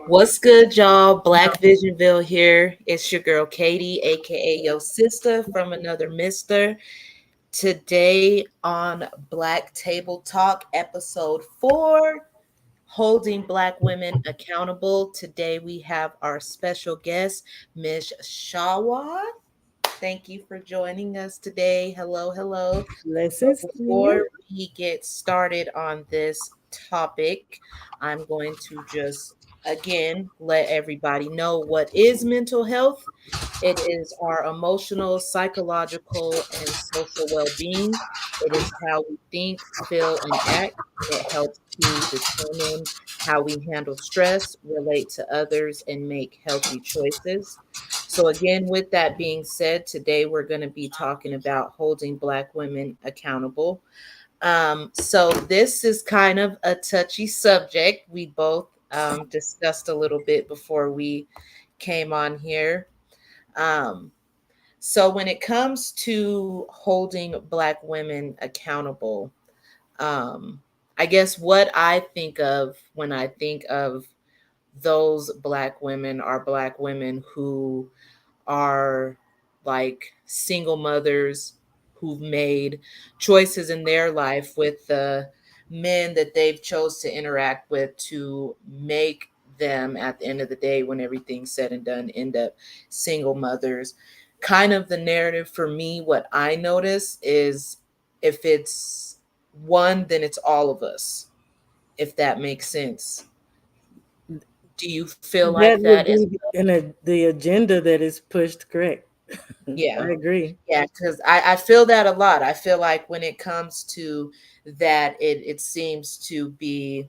What's good, y'all? BlackVisionVill here. It's your girl Katie, aka your sister from another mister. Today on Black Table Talk, episode 4, Holding Black Women Accountable. Today we have our special guest, Miss Shawa. Thank you for joining us today. Hello, hello. So Blessings to before you. we get started on this topic, I'm going to just again let everybody know what is mental health. It is our emotional, psychological, and social well-being. It is how we think, feel, and act. It helps to determine how we handle stress, relate to others, and make healthy choices. So, again, with that being said, today we're going to be talking about holding Black women accountable. So, this is kind of a touchy subject. We both discussed a little bit before we came on here. Um, so, when it comes to holding Black women accountable, um, I guess what I think of when I think of those Black women are Black women who are like single mothers who've made choices in their life with the men that they've chose to interact with to make them at the end of the day when everything's said and done end up single mothers. Kind of the narrative for me, what I notice is if it's one, then it's all of us, if that makes sense. Do you feel like That that would as be the agenda that is pushed, correct? yeah. I agree. Yeah, because I feel that a lot. I feel like when it comes to that, it seems to be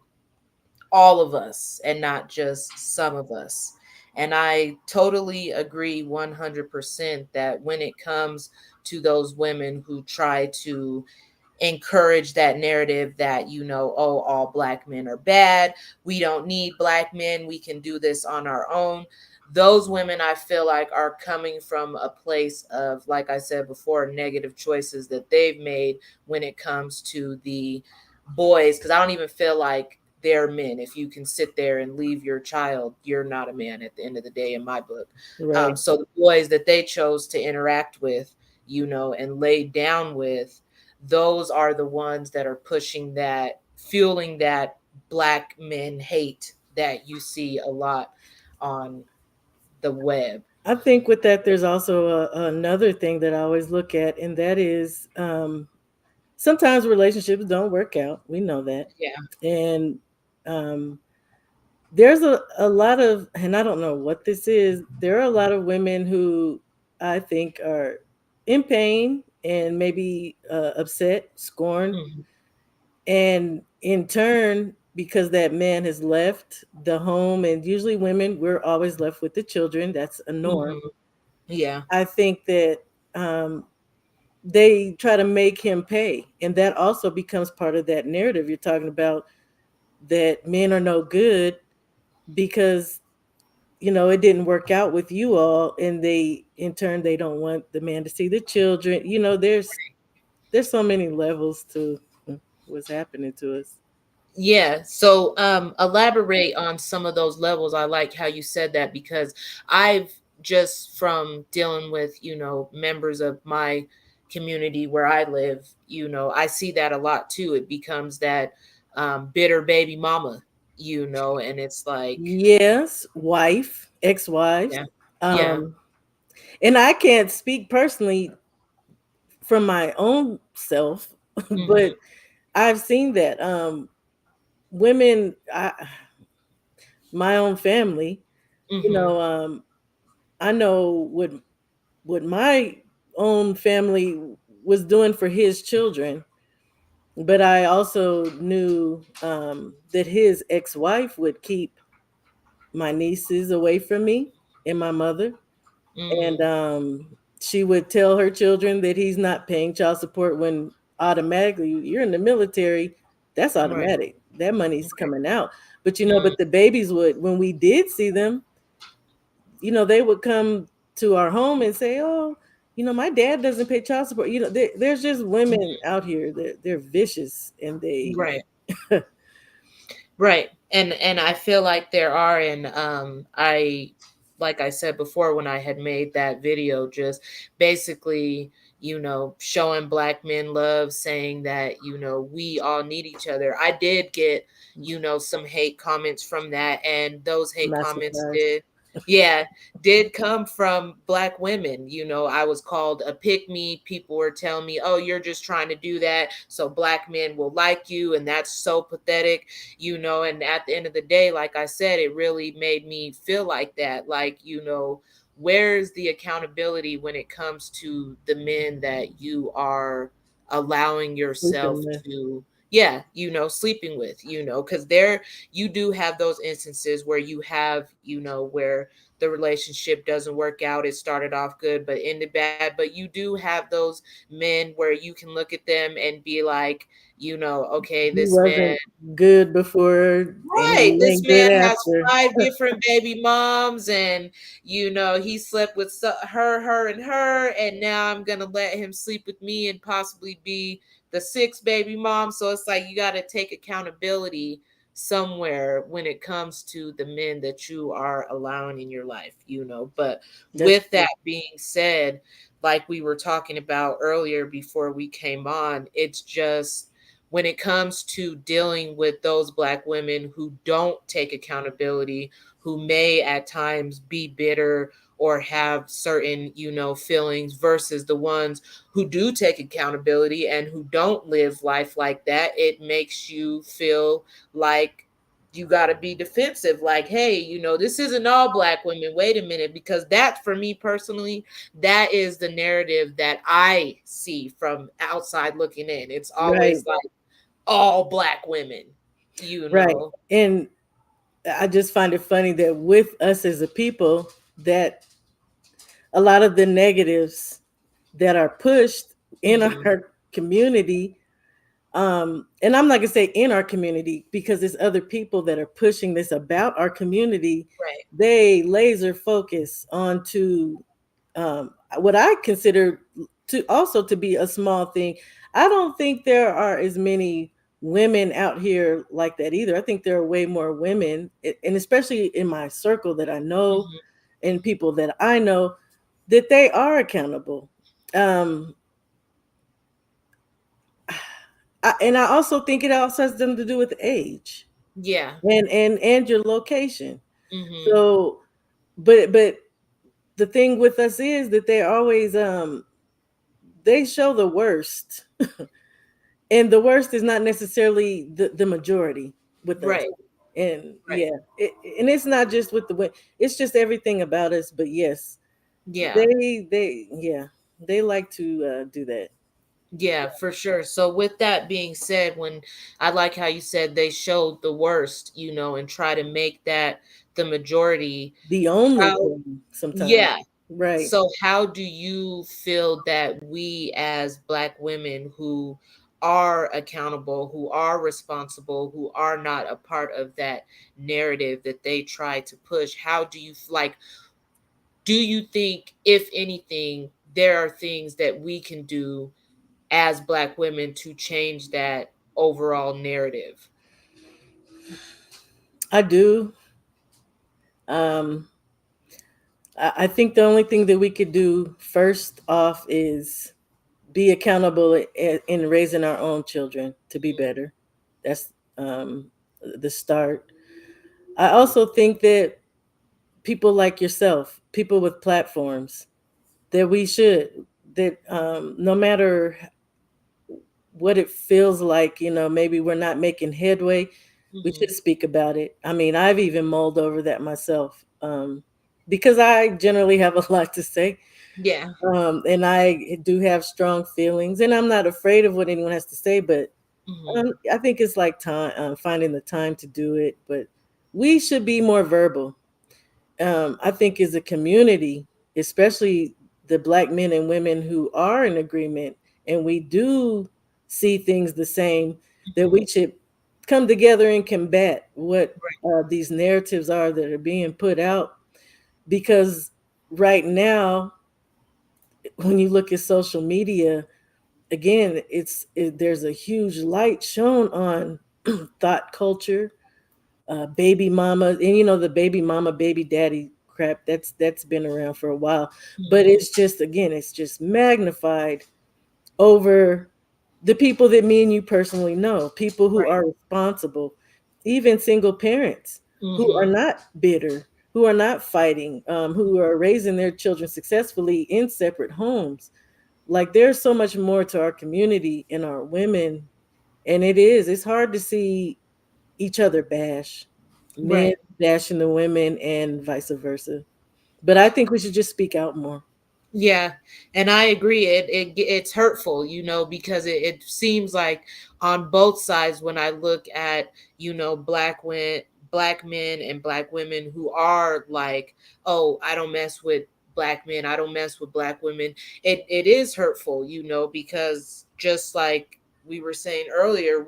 all of us and not just some of us. And I totally agree 100% that when it comes to those women who try to encourage that narrative that, oh, all Black men are bad, we don't need Black men, we can do this on our own. Those women, I feel like, are coming from a place of, like I said before, negative choices that they've made when it comes to the boys, because I don't even feel like they're men. If you can sit there and leave your child, you're not a man at the end of the day, in my book. Right. So the boys that they chose to interact with, and lay down with, those are the ones that are pushing that, fueling that Black men hate that you see a lot on the web. I think with that, there's also another thing that I always look at, and that is sometimes relationships don't work out. We know that. Yeah. And um, there's a lot of, and I don't know what this is, there are a lot of women who I think are in pain and maybe upset, scorned. Hmm. And in turn, because that man has left the home, and usually women, we're always left with the children. That's a norm. Hmm. Yeah. I think that um, they try to make him pay. And that also becomes part of that narrative you're talking about, that men are no good because, it didn't work out with you all. And they, in turn, they don't want the man to see the children. There's so many levels to what's happening to us. Yeah. So elaborate on some of those levels. I like how you said that because I've just from dealing with, members of my community where I live, I see that a lot too. It becomes that bitter baby mama, and it's like, Yes, wife, ex-wives. yeah. Yeah. Um, and I can't speak personally from my own self, Mhm. but I've seen that women, my own family, you Mhm. know, I know what my own family was doing for his children, but I also knew that his ex-wife would keep my nieces away from me and my mother. And Mhm. she would tell her children that he's not paying child support, when automatically you're in the military, that's Right. automatic, that money's Right. coming out. But Mm. but the babies would, when we did see them, they would come to our home and say, oh, my dad doesn't pay child support. There's just women Mhm. out here, they're vicious, and they Right. Right. And I feel like there are, and I, like I said before when I had made that video, just basically, showing black men love, saying that, we all need each other. I did get, some hate comments from that, and those I'm hate not comments surprised. did, yeah, did come from black women. I was called a pick me. People were telling me, "Oh, you're just trying to do that so black men will like you," and that's so pathetic. And at the end of the day, like I said, it really made me feel like that. Like, where's the accountability when it comes to the men that you are allowing yourself Sleeping with. to, yeah, sleeping with, because there, you do have those instances where you have, where the relationship doesn't work out. It started off good but ended bad. But you do have those men where you can look at them and be like, okay, He this man, wasn't good before and right, he this ain't good man has after. 5 different baby moms, and he slept with her and her, and now I'm gonna let him sleep with me and possibly be the sixth baby mom. So it's like you got to take accountability somewhere when it comes to the men that you are allowing in your life. But That's with true. that being said, like we were talking about earlier before we came on, it's just when it comes to dealing with those black women who don't take accountability, who may at times be bitter or have certain, feelings, versus the ones who do take accountability and who don't live life like that, it makes you feel like you got to be defensive, like, hey, this isn't all black women. Wait a minute, because that, for me personally, that is the narrative that I see from outside looking in. It's Right, always like all black women, you right. know. And I just find it funny that with us as a people, that a lot of the negatives that are pushed in Hmm. our community, and I'm not gonna say in our community because there's other people that are pushing this about our community. Right. They laser focus onto what I consider to also to be a small thing. I don't think there are as many women out here like that either. I think there are way more women, and especially in my circle that I know Hmm. and people that I know, that they are accountable. Um, and I also think it also has something to do with age Yeah. and your location. Hmm. So, but the thing with us is that they always they show the worst, and the worst is not necessarily the majority with us. Right. And Right. yeah, and it's not just with the way, it's just everything about us. But yes, Yeah. they yeah, they like to do that. Yeah, for sure. So with that being said, when I like how you said they showed the worst, and try to make that the majority, The only how, thing sometimes, yeah. right? So how do you feel that we as black women who are accountable, who are responsible, who are not a part of that narrative that they try to push, how do you like, do you think, if anything, there are things that we can do as black women to change that overall narrative? I do. Um, I think the only thing that we could do first off is be accountable in raising our own children to be better. That's the start. I also think that people like yourself, people with platforms, that we should, that no matter what it feels like, maybe we're not making headway, we Hmm. should speak about it. I mean, I've even mulled over that myself, because I generally have a lot to say. Yeah. And I do have strong feelings, and I'm not afraid of what anyone has to say. But Hmm. I think it's like time, finding the time to do it. But we should be more verbal. I think as a community, especially the black men and women who are in agreement and we do see things the same, that Hmm. we should come together and combat what these narratives are that are being put out. Because right now, when you look at social media, again, there's a huge light shown on thought culture, baby mama, and the baby mama, baby daddy crap, that's been around for a while, but Mhm. it's just, again, it's just magnified over the people that me and you personally know, people who Right. are responsible, even single parents who are Mhm. not bitter, who are not fighting, who are raising their children successfully in separate homes. Like, there's so much more to our community and our women, and it's hard to see each other bash, men Right. bashing the women and vice versa. But I think we should just speak out more. Yeah, and I agree. It's hurtful, because it seems like on both sides when I look at black men and black women who are like, oh, I don't mess with black men, I don't mess with black women. It is hurtful, because just like we were saying earlier,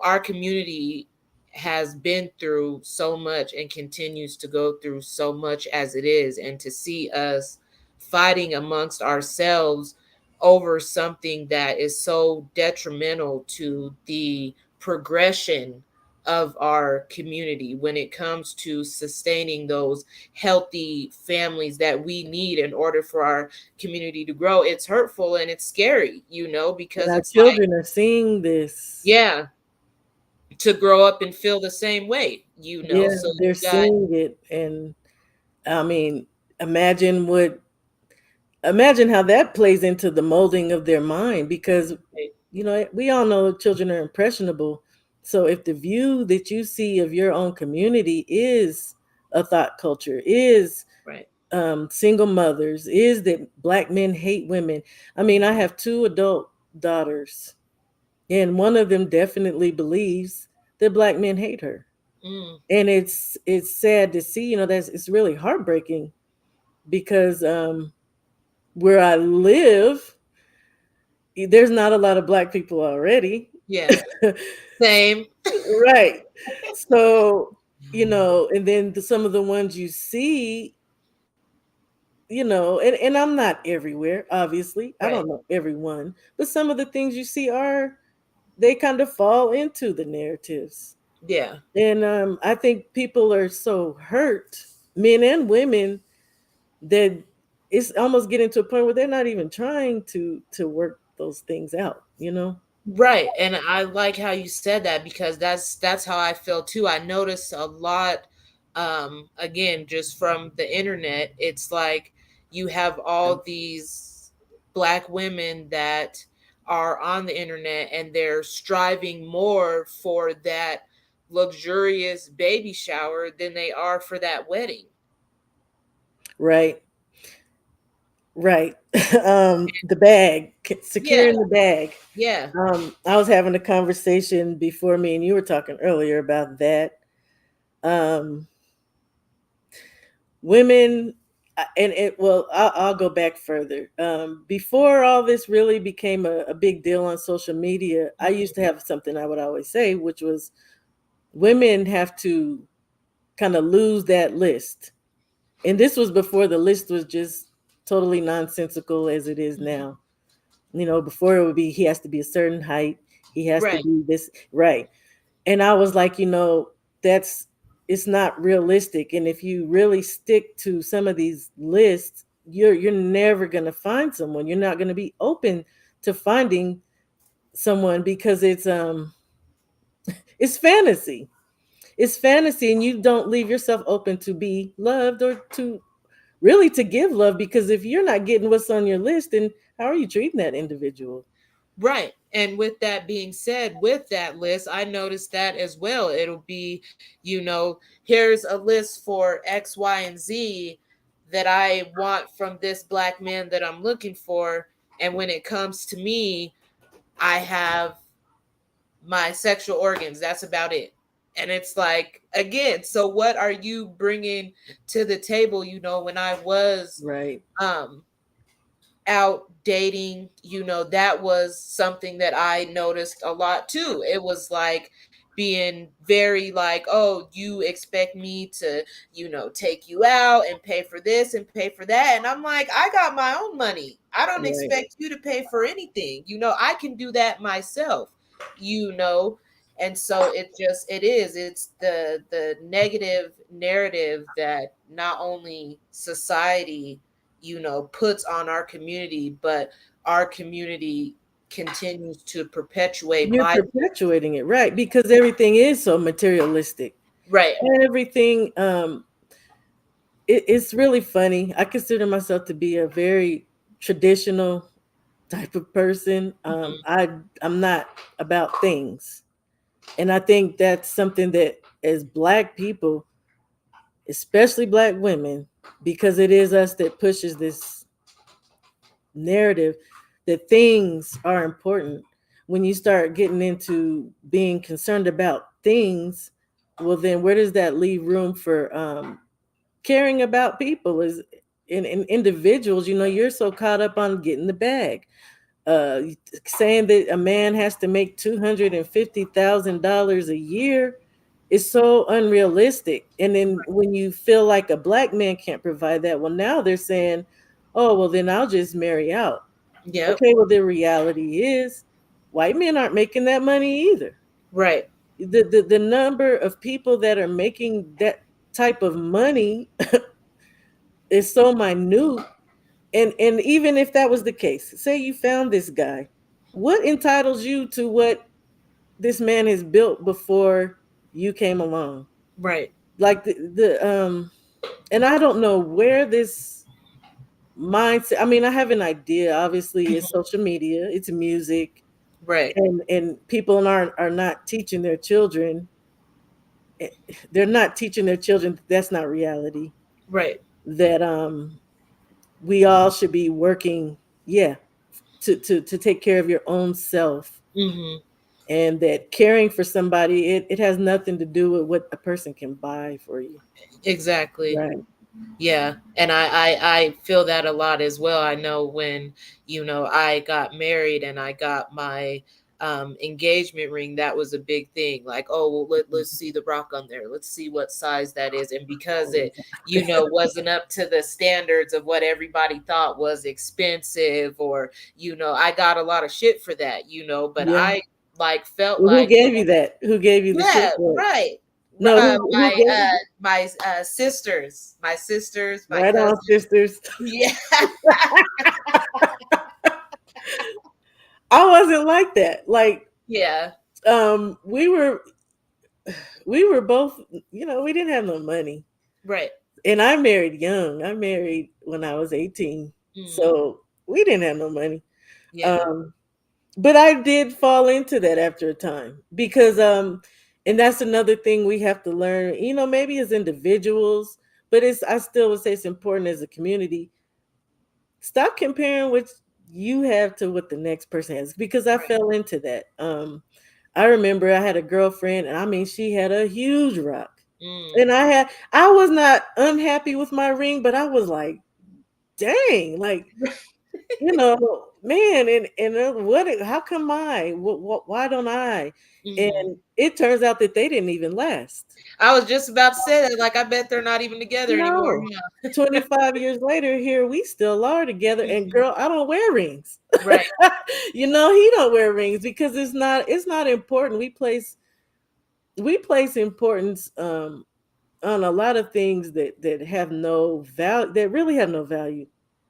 our community has been through so much and continues to go through so much as it is, and to see us fighting amongst ourselves over something that is so detrimental to the progression of our community when it comes to sustaining those healthy families that we need in order for our community to grow. It's hurtful and it's scary, And because our it's like, children are seeing this. yeah, to grow up and feel the same way, Yeah, so they're you got, seeing it. And I mean, imagine what imagine how that plays into the molding of their mind, because right, we all know children are impressionable. So if the view that you see of your own community is a thought culture, is right. single mothers, is that black men hate women. I mean, I have two adult daughters, and one of them definitely believes that black men hate her. Mm, And it's sad to see, that's it's really heartbreaking, because where I live, there's not a lot of black people already. yeah, same. Right. So, and then some of the ones you see, and I'm not everywhere, obviously. I Right. don't know everyone, but some of the things you see they kind of fall into the narratives. Yeah. And I think people are so hurt, men and women, that it's almost getting to a point where they're not even trying to work those things out. Right. And I like how you said that, because that's how I feel too. I notice a lot, again, just from the internet. It's like you have all these black women that are on the internet and they're striving more for that luxurious baby shower than they are for that wedding. Right. Right. The bag, Yeah. securing the bag. Yeah. I was having a conversation before, me and you were talking earlier about that. Um, Women, and I'll go back further. Before all this really became a big deal on social media, I used to Mhm. have something I would always say, which was women have to kind of lose that list. And this was before the list was just totally nonsensical as it is Mhm. now. Before, it would be, he has to be a certain height, he has to Right. be this, right. And I was like, that's it's not realistic. And if you really stick to some of these lists, you're never going to find someone. You're not going to be open to finding someone, because it's fantasy. It's fantasy, and you don't leave yourself open to be loved, or to really to give love, because if you're not getting what's on your list, then how are you treating that individual? Right. And with that being said, with that list, I noticed that as well. It'll be, here's a list for X, Y, and Z that I want from this black man that I'm looking for. And when it comes to me, I have my sexual organs. That's about it. And it's like, again, so what are you bringing to the table? When I was Right. um out dating, that was something that I noticed a lot too. It was like being very like, oh, you expect me to, take you out and pay for this and pay for that. And I'm like, I got my own money. I don't Right. expect you to pay for anything. I can do that myself, you know. And so it is the negative narrative that not only society, puts on our community, but our community continues to perpetuate You're by. perpetuating it, right? Because everything is so materialistic. Right. Everything, it's really funny. I consider myself to be a very traditional type of person. Hmm. I'm not about things, and I think that's something that as Black people, especially Black women, because it is us that pushes this narrative that things are important. When you start getting into being concerned about things, well, then where does that leave room for caring about people? Is in individuals? You're so caught up on getting the bag. Uh, Saying that a man has to make $250,000 a year is so unrealistic. And then when you feel like a Black man can't provide that, well, now they're saying, "Oh, well, then I'll just marry out." Yep. Okay, well, the reality is, white men aren't making that money either. Right. The number of people that are making that type of money is so minute. And even if that was the case, say you found this guy, what entitles you to what this man has built before you came along? Right. Like the and I don't know where this mindset. I mean, I have an idea. Obviously, it's Mhm. social media, it's music, Right. and people are not teaching their children. eh, They're not teaching their children that's not reality. Right. That we all should be working, yeah, to take care of your own self, Hmm. and that caring for somebody, it has nothing to do with what a person can buy for you. Exactly. Right. Yeah, and I feel that a lot as well. I know when, I got married and I got my engagement ring, that was a big thing. Like, oh, well, let's see the rock on there. Let's see what size that is. And because Oh, it, wasn't up to the standards of what everybody thought was expensive, or, I got a lot of shit for that, but yeah. I like felt Well, who like, gave you that? Who gave you the shit yeah, for it? right. No, who gave you? My sisters, my Right on, cousins. sisters. Yeah. I wasn't like that. Like, Yeah. um, we were we were both, we didn't have no money. Right. And I married young. I married when I was 18. Mm. So we didn't have no money. Yeah. Um, but I did fall into that after a time because and that's another thing we have to learn, maybe as individuals, but I still would say it's important as a community. Stop comparing what you have to what the next person has, because I Right. fell into that. I remember I had a girlfriend, and I mean, she had a huge rock. Mm. And I was not unhappy with my ring, but I was like, dang, like, man, and how come why don't I? Hmm. And it turns out that they didn't even last. I was just about to say that. Like, I bet they're not even together anymore. No. Yeah. 25 years later, here we still are together. And Mhm. girl, I don't wear rings. Right. He don't wear rings because it's not important. We place importance on a lot of things that have no value, that really have no value.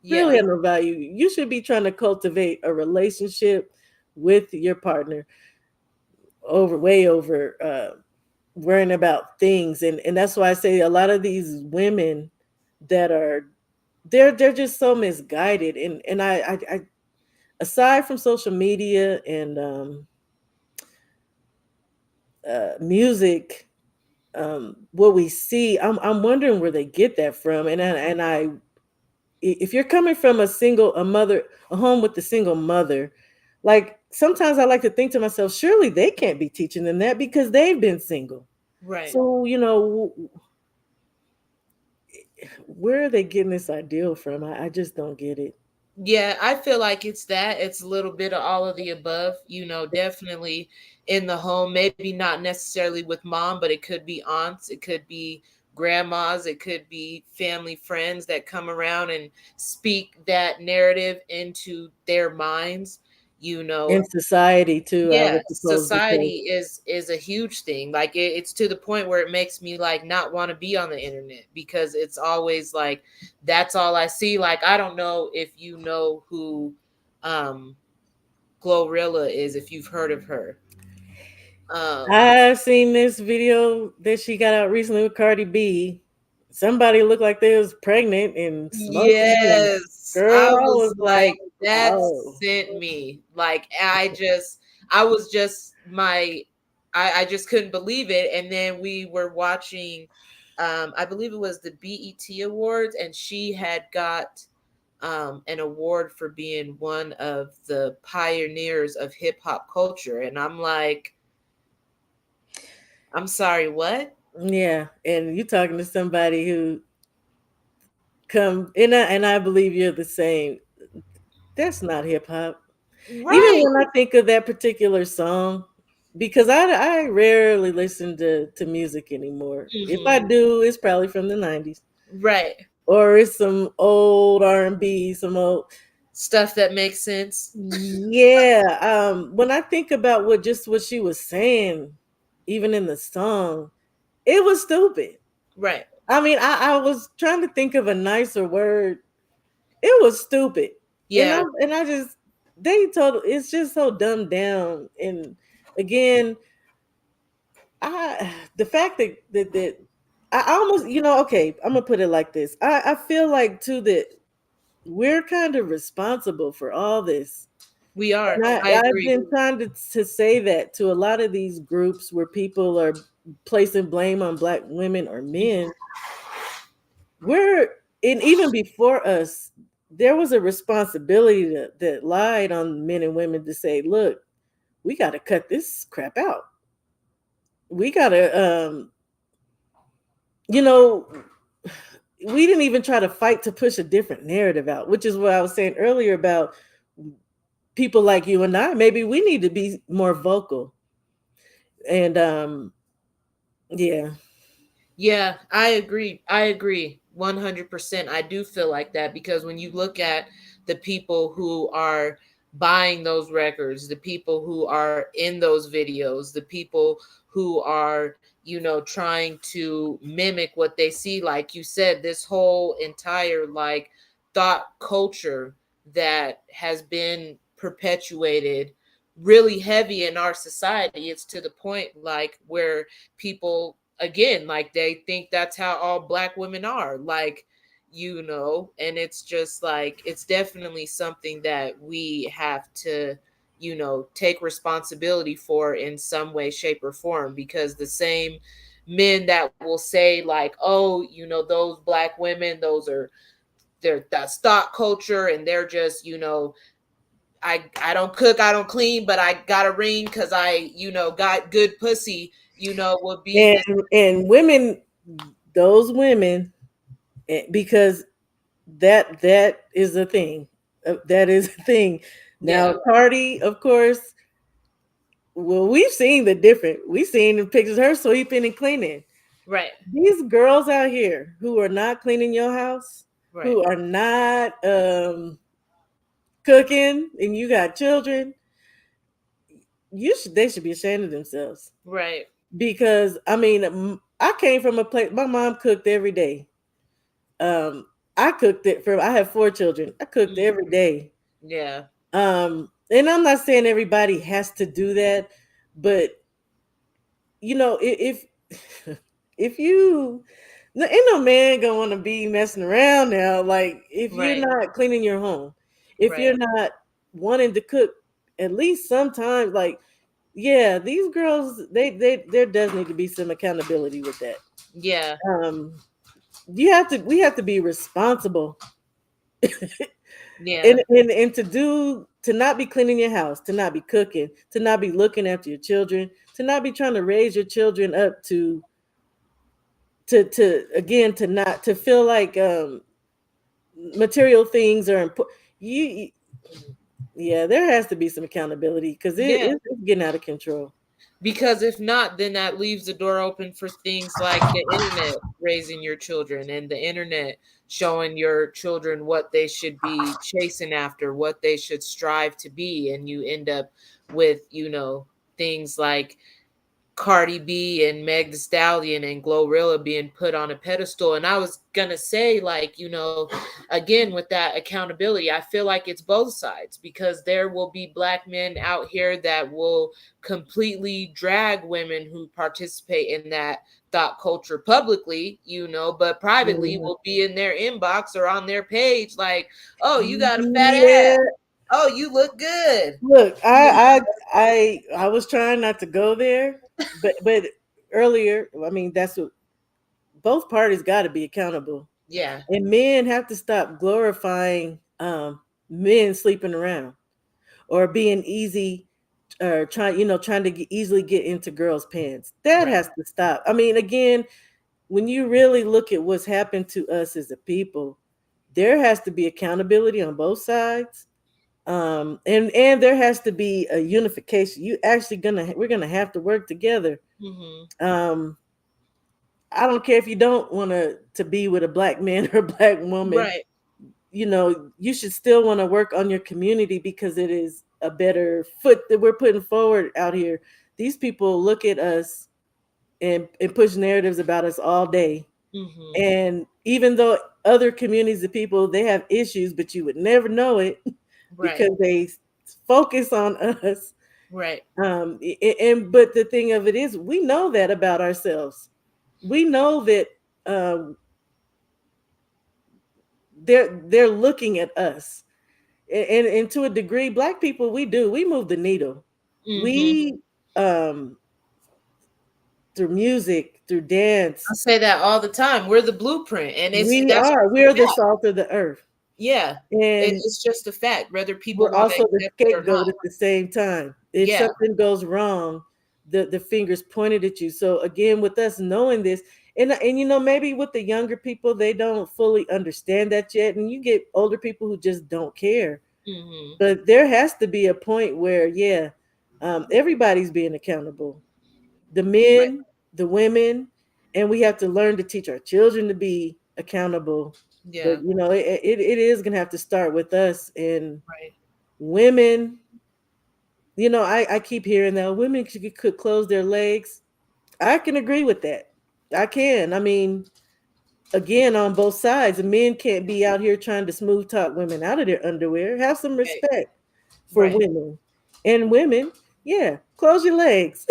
Really Yeah. have no value. You should be trying to cultivate a relationship with your partner over way over worrying about things. And that's why I say a lot of these women that are they're just so misguided. And I aside from social media and music, what we see, I'm wondering where they get that from. And if you're coming from a mother, a home with a single mother, like sometimes I like to think to myself, surely they can't be teaching them that because they've been single. Right. So where are they getting this ideal from? I just don't get it. Yeah, I feel like it's that. It's a little bit of all of the above, definitely in the home, maybe not necessarily with mom, but it could be aunts, it could be grandmas, it could be family friends that come around and speak that narrative into their minds. you know. In society too, I Yeah, would suppose, because society is a huge thing. Like it's to the point where it makes me like not want to be on the internet because it's always like that's all I see. Like I don't know if you know who um Glorilla is, if you've heard of her. Um I've seen this video that she got out recently with Cardi B. Somebody looked like they was pregnant and smoking, and yes, girl, I I was was like like, that oh, sent me. Like I was just I just couldn't believe it. And then we were watching I believe it was the BET Awards, and she had got an award for being one of the pioneers of hip hop culture. And I'm like, I'm sorry, what? yeah. And you talking to somebody who come, and I believe you're the same. That's not hip hop. Even Right. when I think of that particular song, because I rarely listen to music anymore. If I Hmm. do, it's probably from the 90s, Right. or it's some old R&B, some old. Stuff that makes sense. Yeah. When I think about what she was saying, even in the song, it was stupid. Right. I mean, I was trying to think of a nicer word. It was stupid. And I Yeah, and I just they told it's just so dumbed down. And again, I the fact that I almost, okay, I'm gonna put it like this. I feel like too that we're kind of responsible for all this. we are. And I I've agree. been trying to say that to a lot of these groups where people are placing blame on black women or men. We're and even before us, there was a responsibility that lied on men and women to say, look, we got to cut this crap out. We got to, you know, we didn't even try to fight to push a different narrative out, which is what I was saying earlier about people like you and I. Maybe we need to be more vocal. And yeah, Yeah, I agree. I agree 100%. I do feel like that because when you look at the people who are buying those records, the people who are in those videos, the people who are, trying to mimic what they see, like you said, this whole entire like thought culture that has been perpetuated really heavy in our society. It's to the point like where people again like they think that's how all black women are, like, and it's just like it's definitely something that we have to take responsibility for in some way, shape, or form, because the same men that will say like, oh, those black women, that's stock culture, and they're just I don't cook, I don't clean, but I got a ring because I got good pussy, would be and this. and women, those women, because that is a thing. That is a thing. Yeah. Now, Cardi, of course, well, we've seen the pictures of her sweeping and cleaning. Right. These girls out here who are not cleaning your house, Right. who are not cooking, and you got children, they should be ashamed of themselves. Right. Because I mean, I came from a place. My mom cooked every day. Um, I cooked it for. I have 4 children. I cooked Mhm. every day. Yeah. And I'm not saying everybody has to do that, but if if you ain't no man gonna want to be messing around now. Like if you're Right. not cleaning your home, if Right. you're not wanting to cook at least sometimes, like yeah, these girls, they there does need to be some accountability with that. Yeah. Um, we have to be responsible, Yeah. and to not be cleaning your house, to not be cooking, to not be looking after your children, to not be trying to raise your children up to again, to not to feel like material things are important. Yeah, there has to be some accountability because Yeah. it's getting out of control. Because if not, then that leaves the door open for things like the internet raising your children, and the internet showing your children what they should be chasing after, what they should strive to be. And you end up with, things like Cardi B and Meg The Stallion and Glorilla being put on a pedestal. And I was gonna say, like, again, with that accountability, I feel like it's both sides, because there will be black men out here that will completely drag women who participate in that thought culture publicly, but privately Mhm. will be in their inbox or on their page, like, oh, you got a fat ass. Yeah. Oh, you look good. Look, You I was trying not to go there, but earlier, I mean, that's what both parties got to be accountable, Yeah. and men have to stop glorifying men sleeping around or being easy, or trying to easily get into girls' pants. That Right. has to stop. I mean, again, when you really look at what's happened to us as a people, there has to be accountability on both sides. And there has to be a unification. You actually we're gonna have to work together. Hmm. um I don't care if you don't want to be with a black man or a black woman. Right. You should still want to work on your community, because it is a better foot that we're putting forward out here. These people look at us and push narratives about us all day. Hmm. And even though other communities of people, they have issues, but you would never know it Right. because they focus on us. Right. And but the thing of it is, we know that about ourselves. We know that um, they're looking at us, and to a degree, black people, we move the needle. Hmm. We um, through music, through I dance, say that all the time. We're the blueprint, and that's we're just a the fact. salt of the earth, Yeah, and it's just a fact, whether people we're want to also the accept it or not. scapegoat at the same time. If Yeah. something goes wrong, the fingers pointed at you. So again, with us knowing this, and maybe with the younger people, they don't fully understand that yet, and you get older people who just don't care. Hmm. But there has to be a point where, yeah, everybody's being accountable. The Right. men, the women, and we have to learn to teach our children to be accountable. But Yeah. it is gonna have to start with us. And Right. women, I keep hearing that women could close their legs. I can agree with that. I can. I mean, again, on both sides, men can't be out here trying to smooth talk women out of their underwear. Have some Right. respect for Right. women. And women, yeah, close your legs.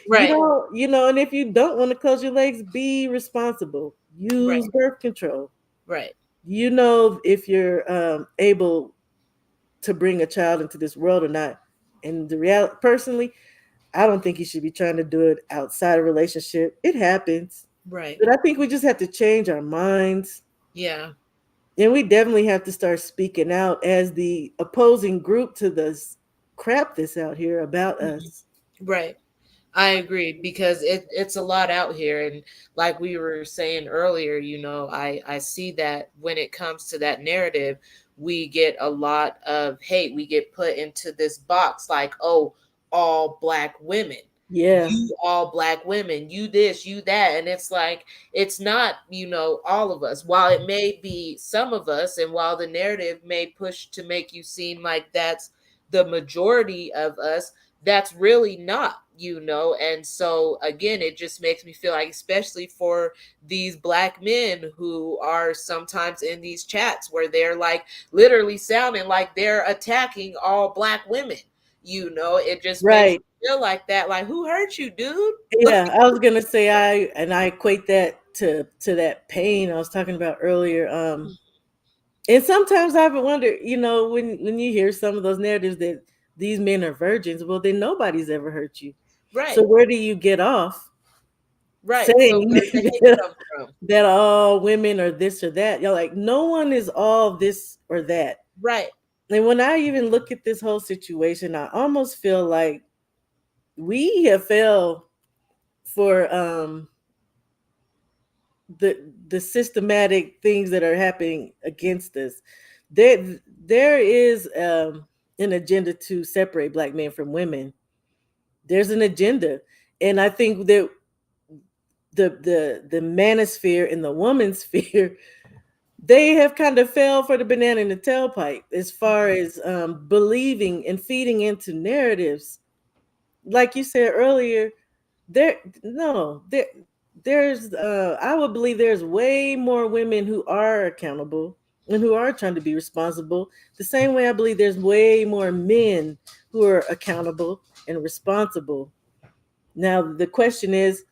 Right. And if you don't want to close your legs, be responsible. Right. Use birth control. Right. If you're able to bring a child into this world or not. And the reality, personally, I don't think you should be trying to do it outside a relationship. It happens. Right. But I think we just have to change our minds. Yeah. And we definitely have to start speaking out as the opposing group to this crap that's out here about Mhm. us. Right. I agree, because it's a lot out here, and like we were saying earlier, I see that when it comes to that narrative, we get a lot of hate. We get put into this box like, oh, all black women. Yeah. You all black women, you this, you that. And it's like, it's not, all of us. While it may be some of us, and while the narrative may push to make you seem like that's the majority of us, that's really not, and so again, it just makes me feel like, especially for these black men who are sometimes in these chats where they're like literally sounding like they're attacking all black women, it just makes Right. me feel like that, like, who hurt you, dude? Yeah. I was gonna say I equate that to that pain I was talking about earlier. And sometimes I would wonder, when you hear some of those narratives that these men are virgins, well then nobody's ever hurt you. So Right. where do you get off Right, so saying where's the hate come from? that all women are this or that? You're like, no one is all this or that. Right. And when I even look at this whole situation, I almost feel like we have fell for the systematic things that are happening against us. There is an agenda to separate black men from women. There's an agenda. And I think that the manosphere and the woman's sphere, they have kind of fell for the banana in the tailpipe as far as believing and feeding into narratives. Like you said earlier, there no there's I would believe there's way more women who are accountable and who are trying to be responsible, the same way I believe there's way more men who are accountable and responsible. Now the question is,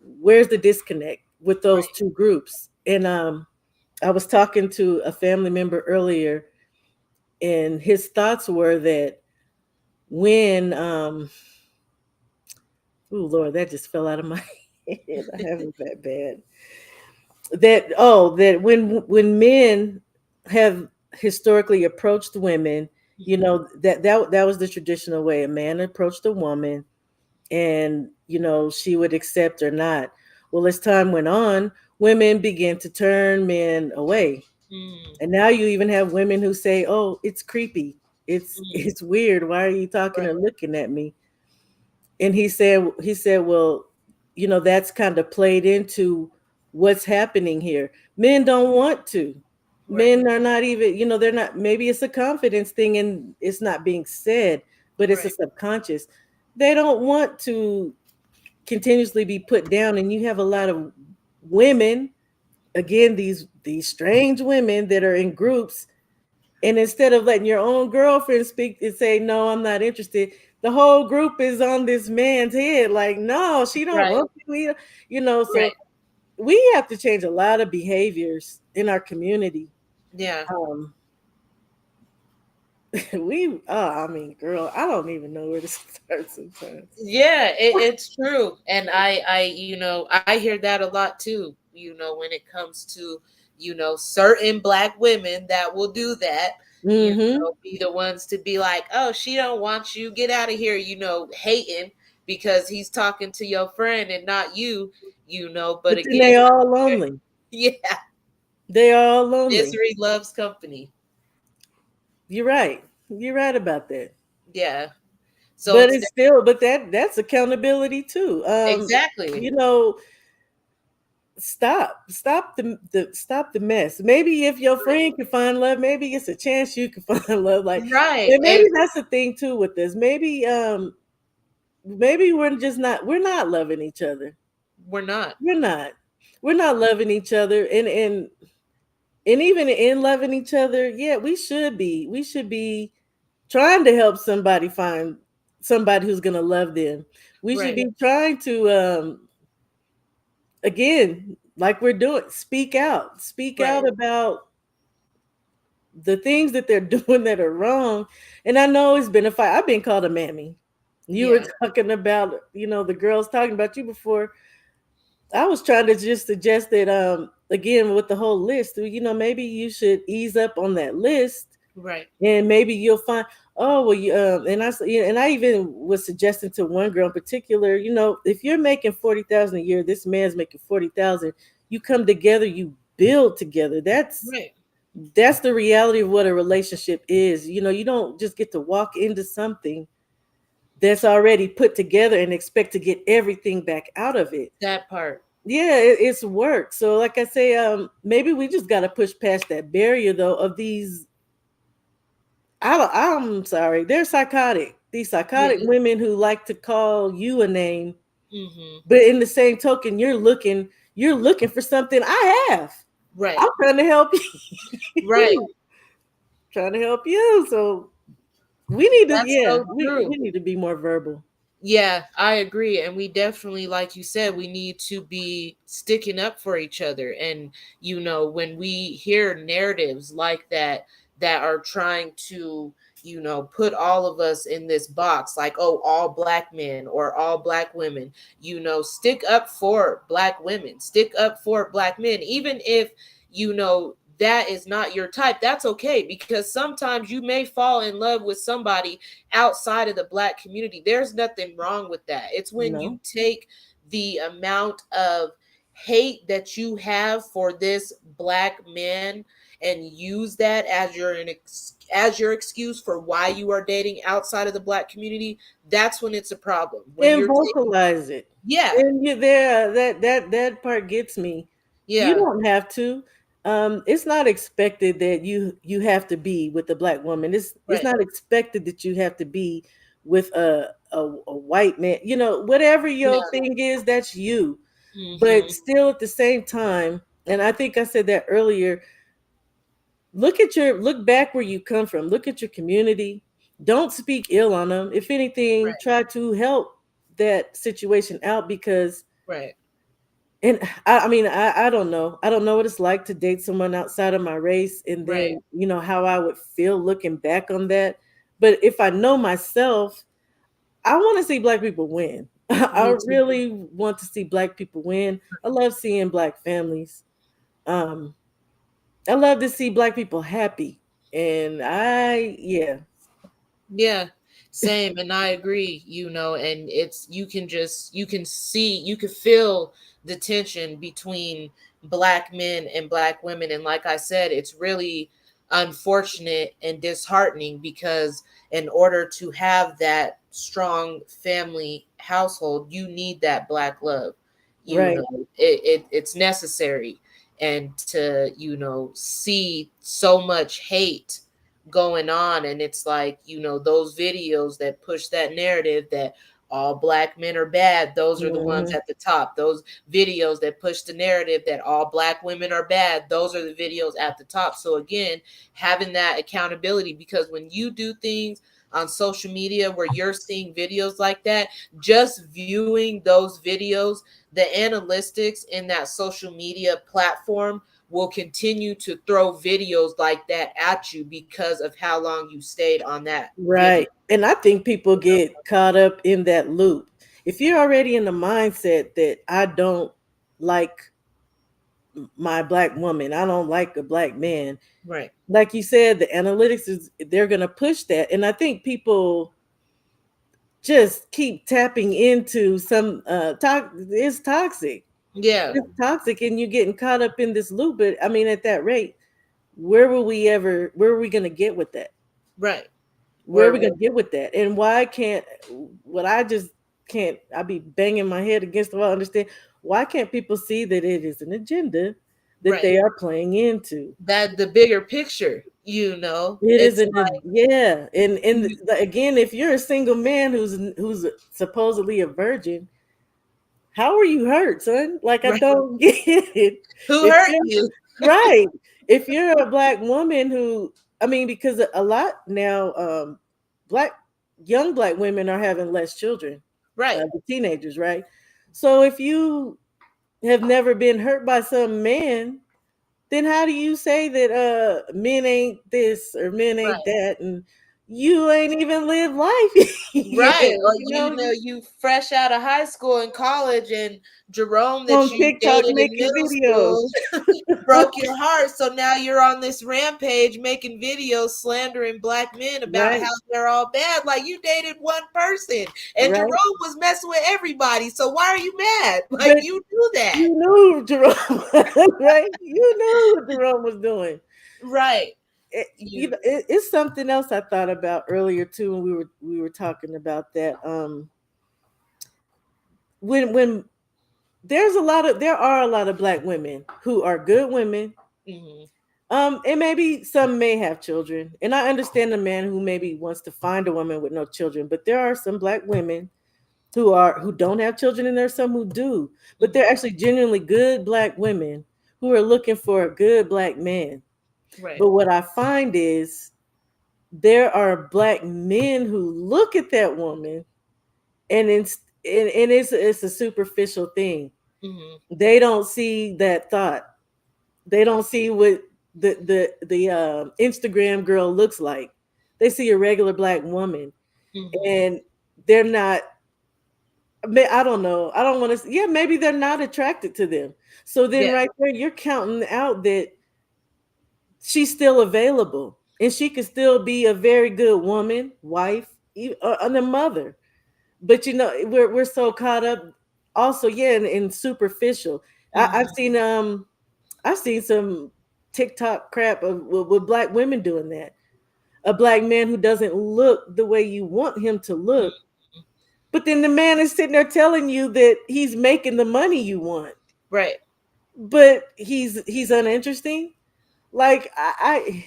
where's the disconnect with those Right. two groups? And I was talking to a family member earlier, and his thoughts were that when oh Lord, that just fell out of my head. I have it that bad. That when men have historically approached women, Mhm. that was the traditional way. A man approached a woman, and she would accept or not. Well, as time went on, women began to turn men away. Mm, And now you even have women who say, "Oh, it's creepy. It's mm, it's weird. Why are you talking or right, looking at me?" And he said, "Well, that's kind of played into what's happening here. Men don't want to. right, Men are not even, they're not, maybe it's a confidence thing and it's not being said, but it's a right, subconscious. They don't want to continuously be put down, and you have a lot of women, again, these strange women that are in groups, and instead of letting your own girlfriend speak and say, "No, I'm not interested," the whole group is on this man's head. Like, no, she don't right, want you. So right. we have to change a lot of behaviors in our community. Yeah. Um, I mean, girl, I don't even know where to start sometimes. Yeah, it's true. And I hear that a lot too, when it comes to, certain black women that will do that, Mm-hmm. be the ones to be like, oh, she don't want you, get out of here, hating because he's talking to your friend and not you, but But then again, they all lonely. yeah, They all lonely. misery loves company. You're right. You're right about that. Yeah. So But it's it's still, but that's accountability too. exactly You know, stop the mess. Maybe if your right. friend can find love, maybe it's a chance you can find love. Like, Right. and maybe And that's the thing too with this. Maybe we're not loving each other. we're not. We're not. We're not loving each other, and even in loving each other, yeah, we should be. We should be trying to help somebody find somebody who's gonna love them. We should Right. be trying to again, like we're doing, speak Right. out about the things that they're doing that are wrong. And I know it's been a fight. I've been called a mammy. You were Yeah. talking about, the girls talking about you before. I was trying to just suggest that, again, with the whole list, maybe you should ease up on that list, Right. and maybe you'll find, oh well, and I even was suggesting to one girl in particular, if you're making 40,000 a year, this man's making 40,000, you come together, you build together. Right. That's the reality of what a relationship is. You don't just get to walk into something that's already put together and expect to get everything back out of it. That part. Yeah, it's work. So like I say, maybe we just got to push past that barrier though of these. I'm sorry, they're psychotic. These psychotic Yeah. women who like to call you a name, Mhm. but in the same token, you're looking for something I have. Right. I'm trying to help Right. you, trying to help you. So we need to, That's yeah, so we true. need to be more verbal. Yeah, I agree. And we definitely, like you said, we need to be sticking up for each other. And, when we hear narratives like that, that are trying to, put all of us in this box, like, oh, all black men or all black women, stick up for black women, stick up for black men, even if, that is not your type, that's okay, because sometimes you may fall in love with somebody outside of the black community. There's nothing wrong with that. It's when you No, take the amount of hate that you have for this black man and use that as as your excuse for why you are dating outside of the black community, that's when it's a problem. When And you're vocalize it. yeah, And you there that part gets me. You yeah, don't have to. It's not expected that you have to be with a black woman. It's right, not expected that you have to be with a white man. You know, whatever your yeah, thing is, that's you. But mm-hmm, still at the same time, and I think I said that earlier, look back where you come from. Look at your community. Don't speak ill on them. If anything, right, try to help that situation out because right, and I mean I don't know. I don't know what it's like to date someone outside of my race and right. then, how I would feel looking back on that. But if I know myself, I want to see black people win. I Me too. really want to see black people win. I love seeing black families. Um I love to see black people happy. And yeah. Yeah, same. And I agree, and it's you can see, you can feel the tension between black men and black women. And like I said, it's really unfortunate and disheartening because in order to have that strong family household, you need that black love. Right. It's necessary. And to, see so much hate going on, and it's like, those videos that push that narrative that all black men are bad, those are the ones Mhm. at the top. Those videos that push the narrative that all black women are bad, those are the videos at the top. So again, having that accountability, because when you do things on social media where you're seeing videos like that, just viewing those videos, the analytics in that social media platform will continue to throw videos like that at you because of how long you stayed on that video. Right. And I think people get caught up in that loop. If you're already in the mindset that I don't like my black woman, I don't like a black man, Right. like you said, the analytics is they're gonna push that. And I think people just keep tapping into some it's toxic. Yeah. It's toxic and you're getting caught up in this loop. But I mean, at that rate, where are we gonna get with that? Right. Where are Where we gonna get with that? And why can't what I just can't I be banging my head against the wall, understand why can't people see that it is an agenda that right. they are playing into? That the bigger picture, It it's isn't yeah. And like again, if you're a single man who's supposedly a virgin, how are you hurt, son? Like I right. don't get it. Who If hurt you're you? right, if you're a black woman who, I mean, because a lot now, black young black women are having less children, Right. the teenagers, right? So if you have never been hurt by some man, then how do you say that men ain't this or men ain't Right. that, and you ain't even lived life yet? Right. Or You know, you fresh out of high school and college, and Jerome that on you TikTok dated in making middle videos, school broke your heart. So now you're on this rampage making videos slandering black men about right? how they're all bad. Like you dated one person and Jerome Right. was messing with everybody. So why are you mad? Like But you do that. you knew who Jerome was, right? You knew what Jerome was doing. Right. You know, You it's something else I thought about earlier too when we were talking about that. When there are a lot of black women who are good women. mhm, And maybe some may have children. And I understand the man who maybe wants to find a woman with no children, but there are some black women who don't have children and there's some who do. But they're mhm, actually genuinely good black women who are looking for a good black man. right. But what I find is there are black men who look at that woman and it's a superficial thing. Mhm, They don't see that thought. They don't see what the Instagram girl looks like. They see a regular black woman, mhm, and they're not. I don't know. I don't want to. Yeah, maybe they're not attracted to them. So then, yeah. right there, you're counting out that she's still available, and she could still be a very good woman, wife, and a mother. But we're so caught up. Also, yeah, in superficial. I've Mhm, seen I've seen some. TikTok crap of with black women doing that. A black man who doesn't look the way you want him to look, but then the man is sitting there telling you that he's making the money you want, Right. but he's uninteresting. Like I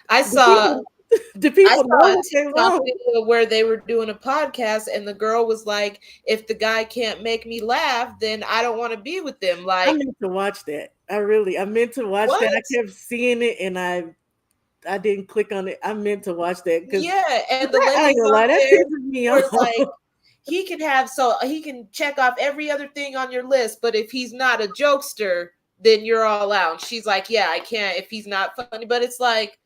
the saw people, the I people know saw a what they TikTok want. video where they were doing a podcast and the girl was like, if the guy can't make me laugh, then I don't want to be with them. I Like, meant to watch that. I meant to watch that. I what? kept seeing it and I didn't click on it. I meant to watch that because Yeah. And the I ain't ladies gonna on lie, that there pisses me was off. like, he can check off every other thing on your list, but if he's not a jokester, then you're all out. And she's like, yeah, I can't if he's not funny. But it's like,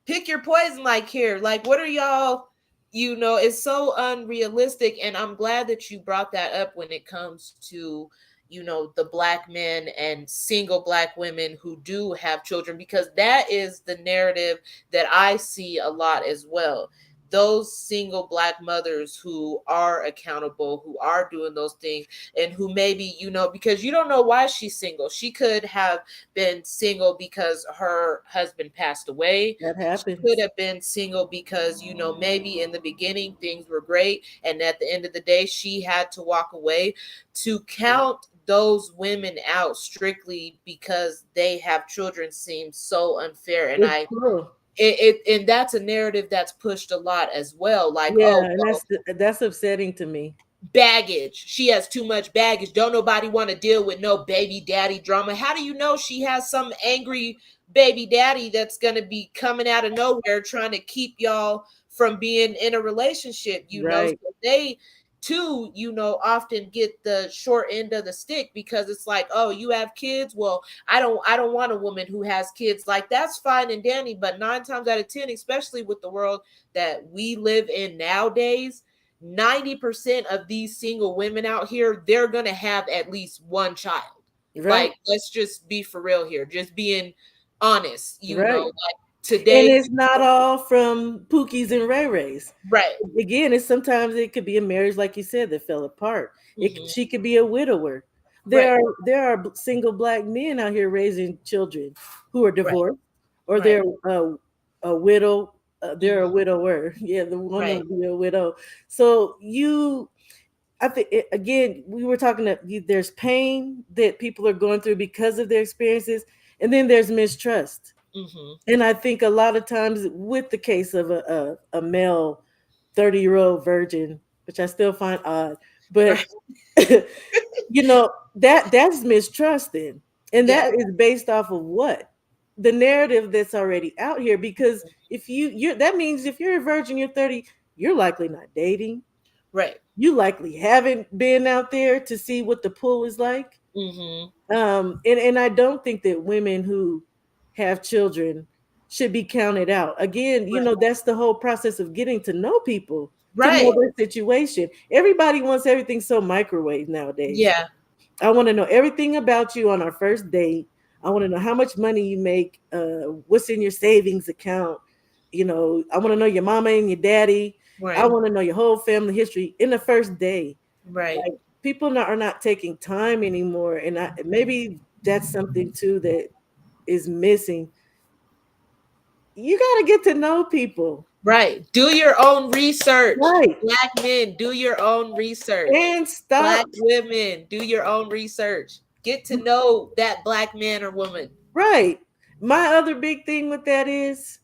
pick your poison. Like, here, like, what are y'all, it's so unrealistic. And I'm glad that you brought that up when it comes to the black men and single black women who do have children, because that is the narrative that I see a lot as well. Those single black mothers who are accountable, who are doing those things, and who maybe, because you don't know why she's single. She could have been single because her husband passed away. That She could happens. have been single because, maybe in the beginning things were great. And at the end of the day, she had to walk away. To count those women out strictly because they have children seems so unfair. And It's true. and that's a narrative that's pushed a lot as well. Like, Yeah, oh, and well, that's upsetting to me. baggage. She has too much baggage. Don't nobody want to deal with no baby daddy drama. How do you know she has some angry baby daddy that's going to be coming out of nowhere trying to keep y'all from being in a relationship? Right. So they too, often get the short end of the stick, because it's like, oh, you have kids. Well, I don't want a woman who has kids. Like, that's fine and dandy, but 9 times out of 10, especially with the world that we live in nowadays, 90% of these single women out here, they're going to have at least one child. Right. Like, let's just be for real here. Just being honest, Right. like And today. it's not all from Pookies and Ray Rays. Right. Again, it's sometimes it could be a marriage, like you said, that fell apart. Hmm. She could be a widower. Right. There are single black men out here raising children who are Right. divorced, or Right. they're a widow. They're a Hmm. widower. Yeah, the one Right. of them be a widow. So I think again, we were talking that there's pain that people are going through because of their experiences, and then there's mistrust. Hmm. And I think a lot of times with the case of a male 30-year-old virgin, which I still find odd, but Right. that's mistrusting. And Yeah. that is based off of what? The narrative that's already out here. Because if you're that means if you're a virgin, you're 30, you're likely not dating. Right. You likely haven't been out there to see what the pool is like. Hmm. And I don't think that women who have children should be counted out. Again, Right. that's the whole process of getting to know people, to know Right. their situation. Everybody wants everything so microwave nowadays. Yeah. I want to know everything about you on our first date. I want to know how much money you make, what's in your savings account. I want to know your mama and your daddy. I Right. want to know your whole family history in the first day. Right. Like, people are not taking time anymore, and maybe that's something too that is missing. You got to get to know people, Right. Do your own research. right? Black men, do your own research. And stop, Black women, do your own research. Get to know that black man or woman. right. My other big thing with that is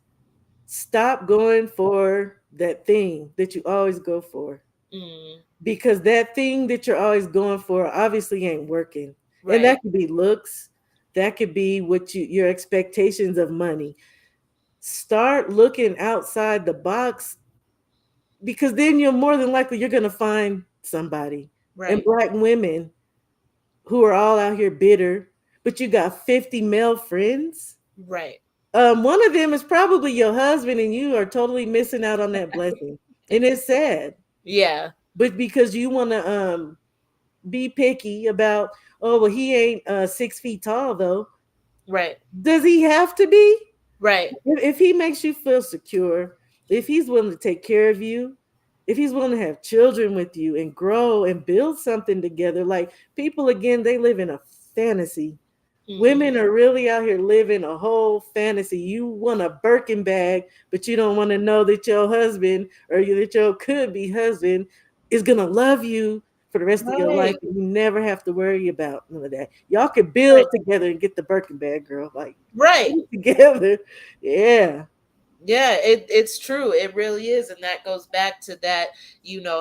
stop going for that thing that you always go for, Mm, because that thing that you're always going for obviously ain't working. And right. that could be looks, that could be what your expectations of money. Start looking outside the box, because then you're more than likely you're going to find somebody. And Right. black women who are all out here bitter, but you got 50 male friends. Right. One of them is probably your husband, and you are totally missing out on that blessing. And it's sad, Yeah. but because you want to be picky about, oh, well, he ain't 6 feet tall though. Right. Does he have to be? Right. If he makes you feel secure, if he's willing to take care of you, if he's willing to have children with you and grow and build something together, like, people again, they live in a fantasy Mhm. Women are really out here living a whole fantasy. You want a Birkin bag, but you don't want to know that your husband that your could be husband is gonna love you for the rest of your life, Right. and you never have to worry about none of that. Y'all could build Right. together and get the Birkin bag, girl. Like Right. put it together. Yeah. Yeah, it's true. It really is. And that goes back to that,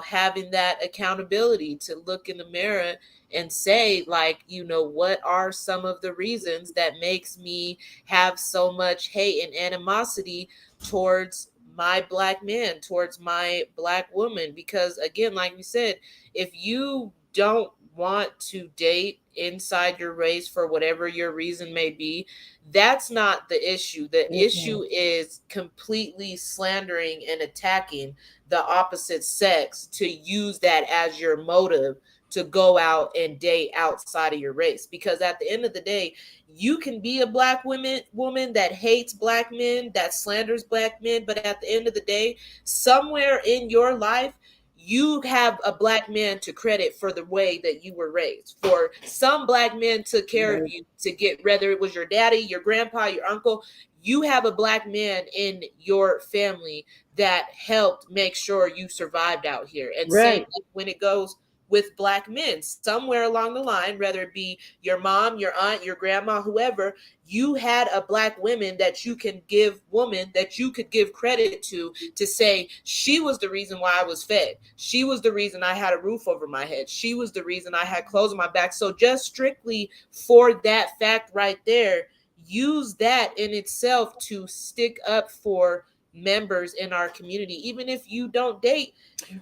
having that accountability to look in the mirror and say, like, what are some of the reasons that makes me have so much hate and animosity towards my black man, towards my black woman? Because again, like we said, if you don't want to date inside your race for whatever your reason may be, that's not the issue. The Mm-mm. issue is completely slandering and attacking the opposite sex to use that as your motive to go out and date outside of your race. Because at the end of the day, you can be a black woman that hates black men, that slanders black men, but at the end of the day, somewhere in your life, you have a black man to credit for the way that you were raised. For some black men took care of Right. you to get, whether it was your daddy, your grandpa, your uncle, you have a black man in your family that helped make sure you survived out here. And same Right. when it goes with black men, somewhere along the line, whether it be your mom, your aunt, your grandma, whoever, you had a black woman that you could give credit to say she was the reason why I was fed. She was the reason I had a roof over my head. She was the reason I had clothes on my back. So just strictly for that fact right there, use that in itself to stick up for members in our community, even if you don't date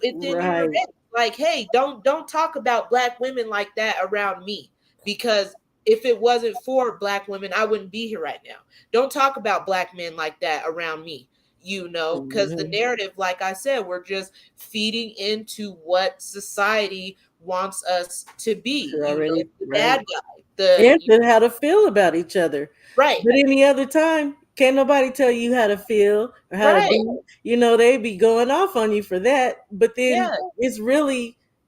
within your Right. race. Like, hey, don't talk about black women like that around me, because if it wasn't for black women, I wouldn't be here right now. Don't talk about black men like that around me, because the Mhm. narrative, like I said, we're just feeding into what society wants us to be, You're already the bad right. guy, the And to how to feel about each other. right, But any other time, can't nobody tell you how to feel or how to right, be. They be going off on you for that. But then yeah.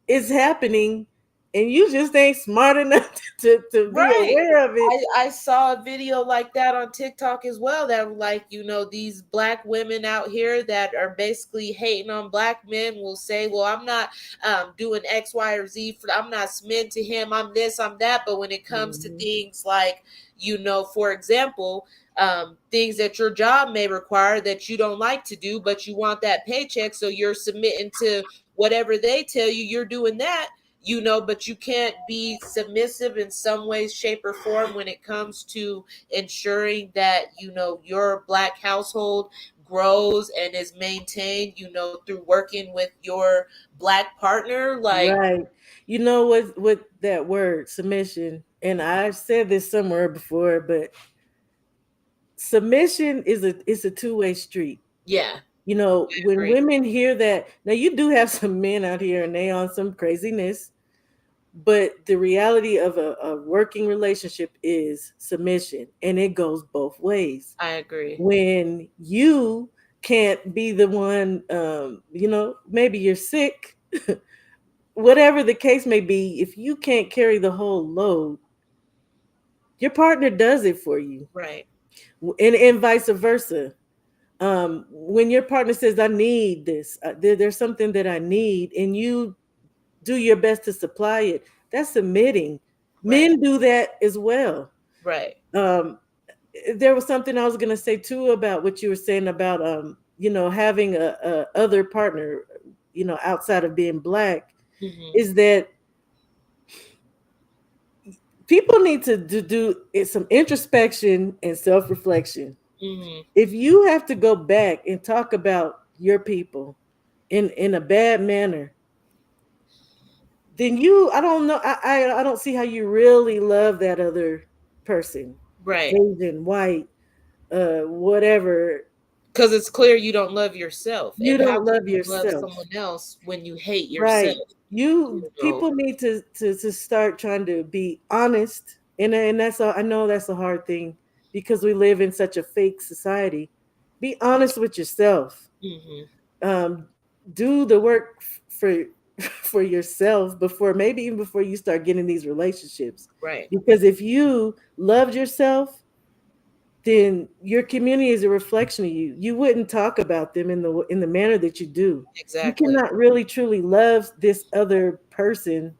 it's happening and you just ain't smart enough to be Right. aware of it. I saw a video like that on TikTok as well, that like, these black women out here that are basically hating on black men will say, well, I'm not doing X, Y, or Z for, I'm not submitting to him, I'm this, I'm that. But when it comes to Mhm. things like, for example, things that your job may require that you don't like to do, but you want that paycheck, so you're submitting to whatever they tell you, you're doing that, but you can't be submissive in some way, shape, or form when it comes to ensuring that, your black household grows and is maintained, through working with your black partner. Like, Right. You know what that word submission, and I've said this somewhere before, but submission is a two-way street. yeah, When agree. women hear that, now you do have some men out here and they on some craziness, but the reality of a working relationship is submission, and it goes both ways. I agree. When you can't be the one, maybe you're sick, whatever the case may be, if you can't carry the whole load, your partner does it for you, Right. and vice versa. When your partner says, I need this, there's something that I need, and you do your best to supply it, that's submitting. Right. Men do that as well. Right. um, there was something I was going to say too about what you were saying about having a other partner, outside of being black, Mm-hmm. is that people need to do some introspection and self-reflection. Mm-hmm. If you have to go back and talk about your people in a bad manner, then I don't know, I don't see how you really love that other person, Right. Asian, white, whatever. Because it's clear you don't love yourself. You And how don't can love you love yourself. someone else when you hate yourself? Right. You know? People need to start trying to be honest. And I know that's a hard thing because we live in such a fake society. Be honest with yourself. Mm-hmm. Um, do the work for. for yourself before, maybe even before you start getting these relationships. Right. Because if you loved yourself, then your community is a reflection of you. You wouldn't talk about them in the manner that you do. You Exactly. cannot really truly love this other person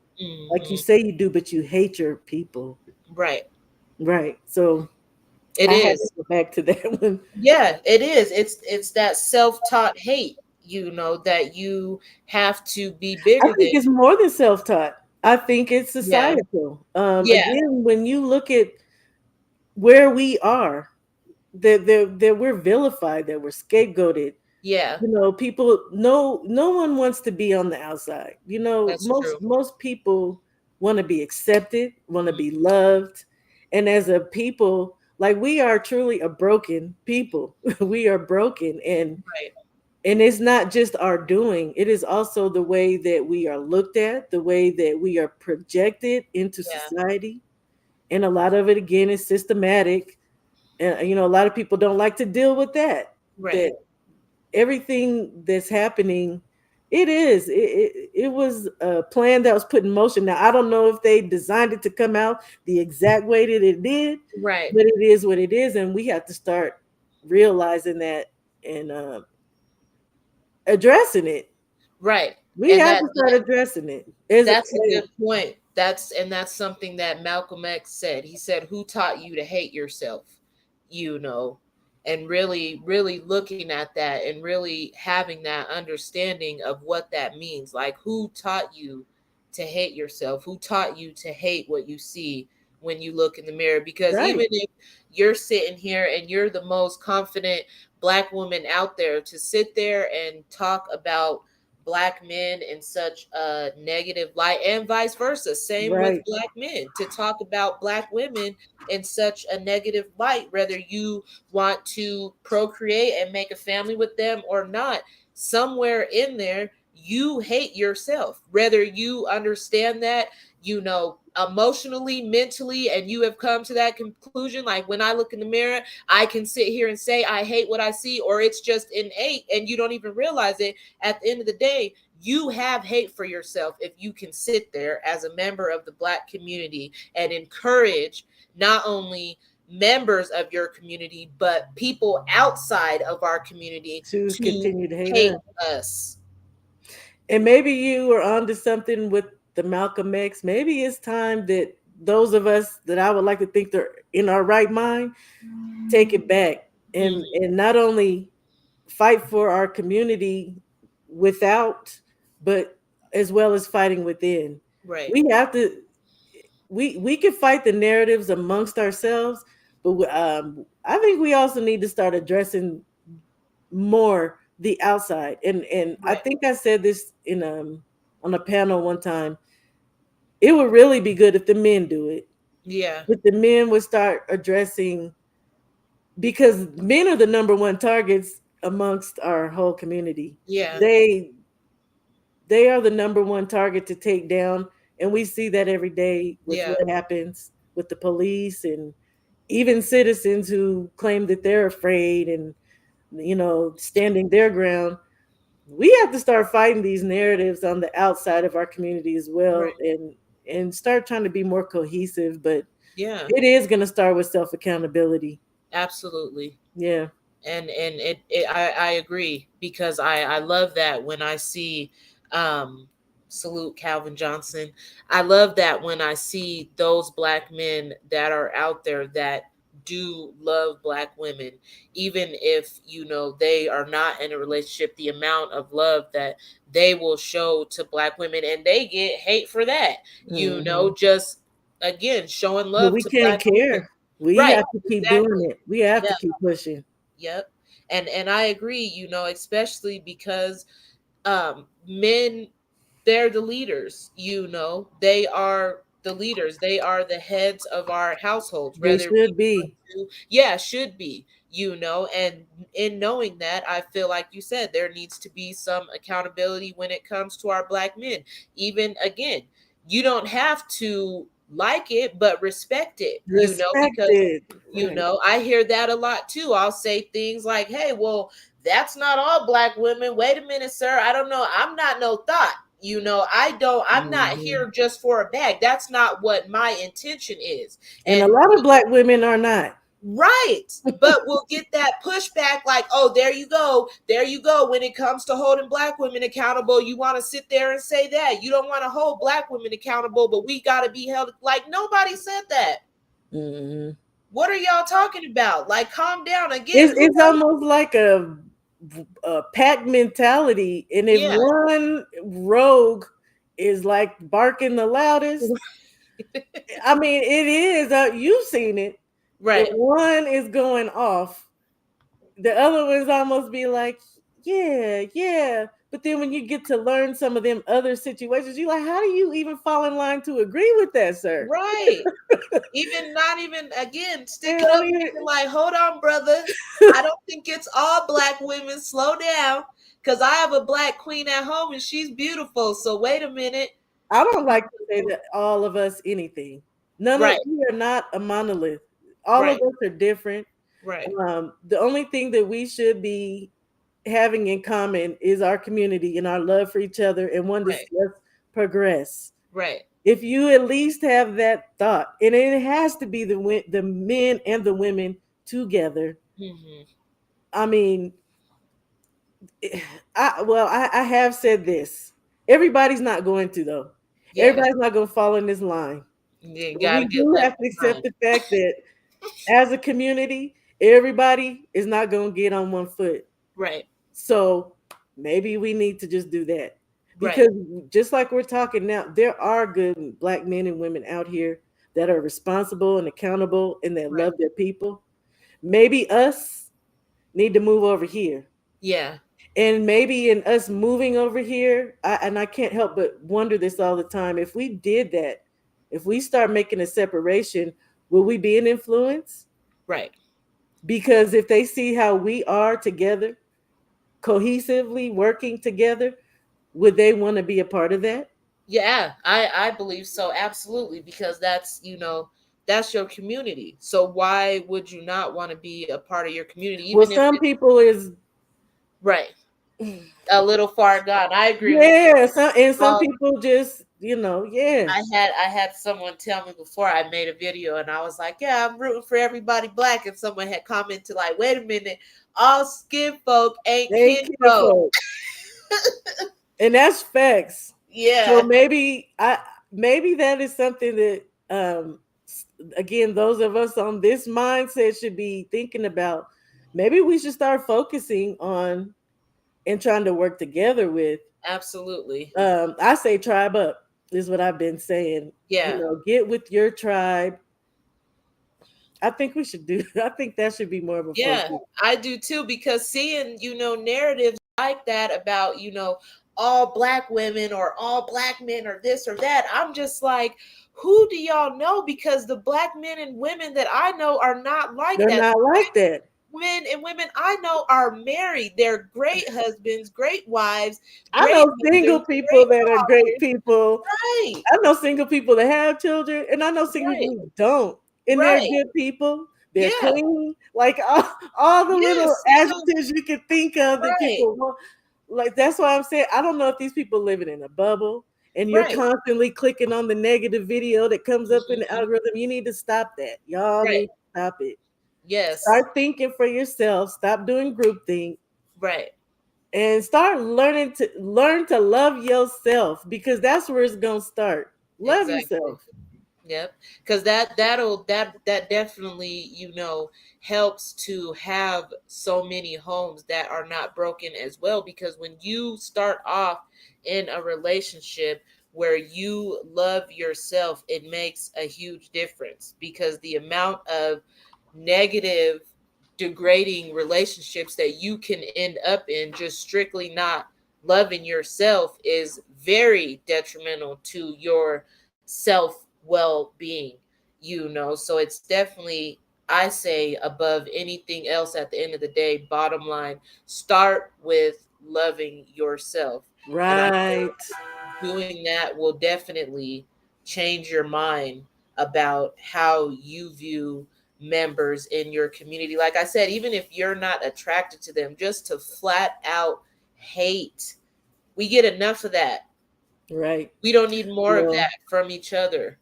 like you Hmm. say you do, but you hate your people. Right. Right. So It I had to is. go back to that one. Yeah, it is. It's that self-taught hate, that you have to be I bigger think than. it's more than self-taught. I think it's Yeah. societal. Yeah. Again, when you look at where we are, that we're vilified, that we're scapegoated. Yeah. People, no one wants to be on the outside. That's Most true. most people want to be accepted, want to be Mhm. loved. And as a people, like, we are truly a broken people. We are broken, Right. and it's not just our doing, it is also the way that we are looked at, the way that we are projected into Yeah. society. And a lot of it, again, is systematic. And a lot of people don't like to deal with Right. that everything that's happening, it was a plan that was put in motion. Now, I don't know if they designed it to come out the exact way that it did, Right. but it is what it is, and we have to start realizing that, and addressing it. Right. We And have that to start addressing it. Is that's a good point. That's something that Malcolm X said. He said, "Who taught you to hate yourself?" You know, and really looking at that and really having that understanding of what that means. Like, who taught you to hate yourself? Who taught you to hate what you see when you look in the mirror? Because right, even if you're sitting here and you're the most confident black woman out there, to sit there and talk about black men in such a negative light, and vice versa, same with right. black men, to talk about black women in such a negative light, whether you want to procreate and make a family with them or not, somewhere in there you hate yourself, whether you understand that, emotionally, mentally, and you have come to that conclusion. Like, when I look in the mirror, I can sit here and say I hate what I see, or it's just innate and you don't even realize it. At the end of the day, you have hate for yourself if you can sit there as a member of the black community and encourage not only members of your community but people outside of our community To to continue to hate hate us. us. And maybe you are onto something with the Malcolm X. Maybe it's time that those of us that I would like to think they're in our right mind take it back, and Mhm. not only fight for our community without, but as well as fighting within. Right. We have to. We can fight the narratives amongst ourselves, but I think we also need to start addressing more the outside. And I Right. think I said this in on a panel one time. It would really be good if the men do it. Yeah. If the men would start addressing, because men are the number one targets amongst our whole community. Yeah. They are the number one target to take down, and we see that every day with Yeah. what happens with the police, and even citizens who claim that they're afraid and standing their ground. We have to start fighting these narratives on the outside of our community as well, Right. and start trying to be more cohesive. But Yeah. it is going to start with self accountability. Absolutely. Yeah. And I agree, because I love that when I see, um salute Calvin Johnson. I love that when I see those black men that are out there that do love black women, even if they are not in a relationship, the amount of love that they will show to black women, and they get hate for that, Hmm. just again showing But love we to can't black women. care. We Right. have to keep doing Exactly. it. We have Yeah. to keep pushing. Yep. And I agree, especially because men, they're the leaders, they are the leaders, they are the heads of our households, They whether we should be. want to, yeah, should be, and in knowing that, I feel like you said there needs to be some accountability when it comes to our black men. Even again, you don't have to like it, but respect it, because Respected. Right. I hear that a lot too. I'll say things like, "Hey, well, that's not all black women. Wait a minute, sir. I don't know. I'm not no thought." I'm not Mhm. here just for a bag. That's not what my intention is. And a And lot of black women are not. right. But we'll get that pushback like, oh, there you go. There you go. When it comes to holding black women accountable, you want to sit there and say that. You don't want to hold black women accountable, but we got to be held. Like, nobody said that. Mhm. What are y'all talking about? Like, calm down. Again, It's who it's are, almost like a pack mentality, and if yeah. one rogue is like barking the loudest, I mean, it is. You've seen it. If Right. one is going off, the other ones almost be like, yeah, yeah. But then when you get to learn some of them other situations, you're like, how do you even fall in line to agree with that, sir? Right. Even not even again And sticking I up mean, and like, hold on, brother. I don't think it's all black women. Slow down. Cause I have a black queen at home and she's beautiful. So wait a minute. I don't like to say that all of us anything. None of Right, we are not a monolith. All of right, us are different. right, The only thing that we should be having in common is our community and our love for each other and want to right, see us progress. right. If you at least have that thought, and it has to be the men and the women together. Hmm. I mean, I have said this. Everybody's not going to though. Yeah. Everybody's not going to fall in this line. You gotta We get do left have to accept behind. the fact that as a community, everybody is not going to get on one foot. Right, So maybe we need to just do that. right. Because just like we're talking now, there are good black men and women out here that are responsible and accountable and that Right. love their people. Maybe us need to move over here. Yeah. And maybe in us moving over here, and I can't help but wonder this all the time. If we did that, if we start making a separation, will we be an influence? Right. Because if they see how we are together, cohesively working together, would they want to be a part of that? Yeah, I believe so, absolutely, because that's your community. So why would you not want to be a part of your community, Well, even if some it's people is right a little far gone? I agree with you. yeah, some Um, people just, yeah. I had someone tell me before I made a video, and I was like, "Yeah, I'm rooting for everybody black," and someone had commented like, "Wait a minute, all skin folk ain't They ain't kin folk." kinfolk. And that's facts. So Yeah, maybe that is something that again those of us on this mindset should be thinking about. Maybe we should start focusing on and trying to work together with. absolutely. I say tribe up is what I've been saying. Yeah, Get with your tribe. I think we should do. I think that should be more of a yeah, focus. I do too, because seeing narratives like that about all black women or all black men or this or that, I'm just like, who do y'all know? Because the black men and women that I know are not like They're that. not like that. Men and women I know are married. They're great husbands, great wives, I great know single mothers, people great that are great fathers. people. Right, I know single people that have children, and I know single people right, who don't, and they're right. good people. They're Yeah, clean, like all the yeah, little single, adjectives you can think of that right, people want. Like that's why I'm saying I don't know if these people living in a bubble, and you're right. constantly clicking on the negative video that comes up in the Mhm. algorithm. You need to stop that. Y'all Right. need to stop it. Yes. Start thinking for yourself. Stop doing groupthink Right. and start learn to love yourself because that's where it's gonna start. Love Exactly. yourself. Yep. Because that definitely helps to have so many homes that are not broken as well. Because when you start off in a relationship where you love yourself, it makes a huge difference, because the amount of negative, degrading relationships that you can end up in just strictly not loving yourself is very detrimental to your self well being. So it's definitely, I say, above anything else, at the end of the day, bottom line, start with loving yourself. And I think Right. doing that will definitely change your mind about how you view members in your community. Like I said, even if you're not attracted to them, just to flat out hate. We get enough of that. Right. We don't need more of Well, that from each other,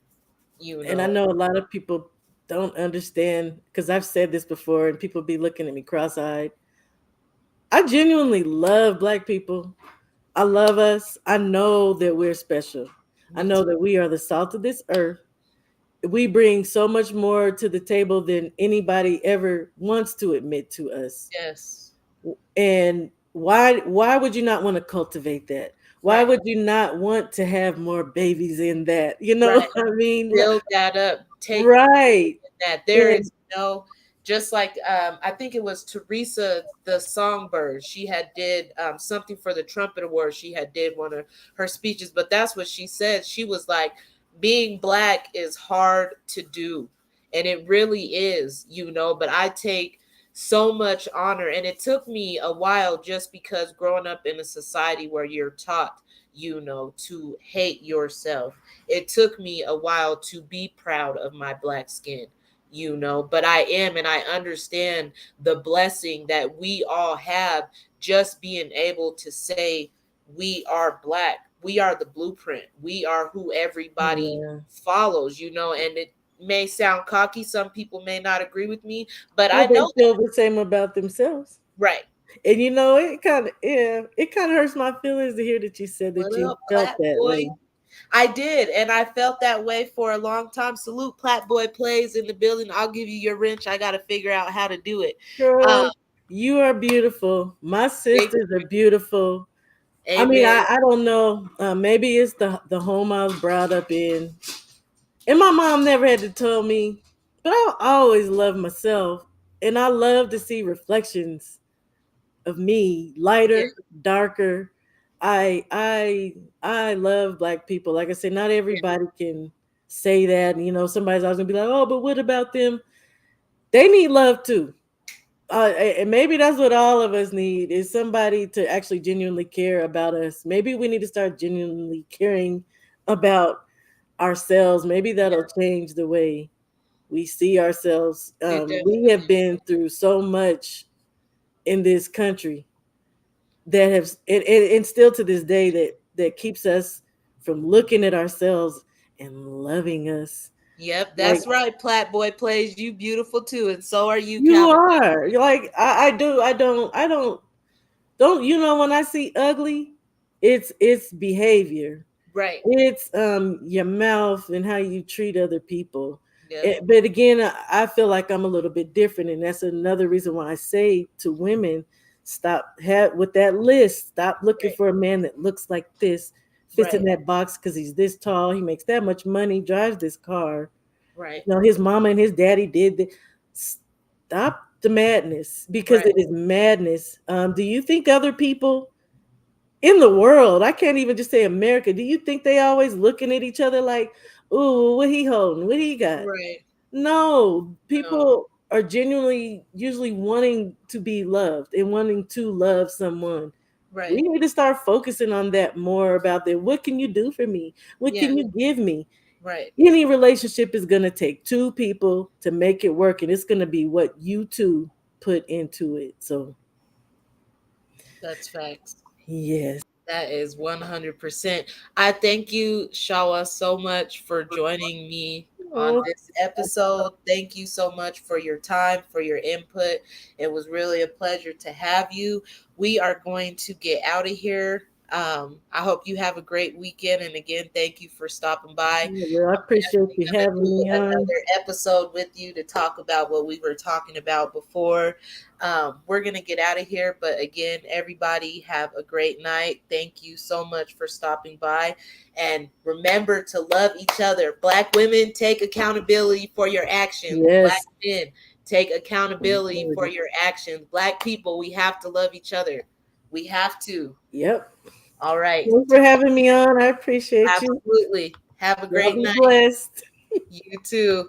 you and I know. know a lot of people don't understand because I've said this before and people be looking at me cross-eyed. I genuinely love black people. I love us. I know that we're special. I Me know too. that we are the salt of this earth. We bring so much more to the table than anybody ever wants to admit to us. Yes. And why would you not want to cultivate that? Why Right. would you not want to have more babies in that? You know Right. what I mean? Build that up. Take Right. that. There And is no, just like I think it was Teresa the Songbird. She had did something for the Trumpet Award. She had did one of her speeches, but that's what she said. She was like, being black is hard to do. And it really is, you know, but I take so much honor, and it took me a while just because growing up in a society where you're taught, you know, to hate yourself, it took me a while to be proud of my black skin, you know, but I am, and I understand the blessing that we all have, just being able to say we are black, we are the blueprint, we are who everybody yeah. follows, you know. And it may sound cocky, some people may not agree with me, but I Well, they know that. feel the same about themselves. Right. And you know, it kind of hurts my feelings to hear that you said that What you up, felt Plat that Boy? way. I did, and I felt that way for a long time. Salute, Plat Boy plays in the building. I'll give you your wrench. I got to figure out how to do it. Um, Girl, you are beautiful. My thank sisters are beautiful. you. I mean, Amen. I don't know. Maybe it's the home I was brought up in, and my mom never had to tell me, but I always loved myself, and I love to see reflections of me, Yeah, lighter, darker. I love black people. Like I said, not yeah, everybody can say that. You know, somebody's always gonna be like, "Oh, but what about them? They need love too." And maybe that's what all of us need is somebody to actually genuinely care about us. Maybe we need to start genuinely caring about ourselves. Maybe that'll change the way we see ourselves. it We definitely have been through so much in this country that have, and still to this day, that keeps us from looking at ourselves and loving us. Yep, Like that's right. Plat Boy plays. You beautiful too, and so are you, you Calvin. are. You're like I do. I don't. You know, when I see ugly, it's behavior. Right. It's your mouth and how you treat other people. Yep. But again, I feel like I'm a little bit different, and that's another reason why I say to women, stop with that list. Stop looking Right. for a man that looks like this, fits in Right. that box because he's this tall, he makes that much money, drives this car. Right. You know, his mama and his daddy did the. Stop the madness because Right. it is madness. Do you think other people in the world, I can't even just say America, do you think they always looking at each other like, ooh, what he holding? What he got? Right. No, No. people are genuinely usually wanting to be loved and wanting to love someone. We Right. need to start focusing on that more about that. What can you do for me? What Yeah. can you give me? Right. Any relationship is going to take two people to make it work, and it's going to be what you two put into it. So, That's facts. yes. That is 100%. I thank you, Shawa, so much for joining me on Oh, this episode. Thank you so much for your time, for your input. It was really a pleasure to have you. We are going to get out of here. I hope you have a great weekend. And again, thank you for stopping by. well, I I'm appreciate definitely you going to having do me on. another episode with you to talk about what we were talking about before. We're going to get out of here. But again, everybody have a great night. Thank you so much for stopping by. And remember to love each other. Black women, take accountability for your actions. Black Yes. men, take accountability for your actions. Black people, we have to love each other. We have to. Yep. All right. Thanks for having me on. I appreciate you. Absolutely. Have a Y'all great be night. blessed. You too.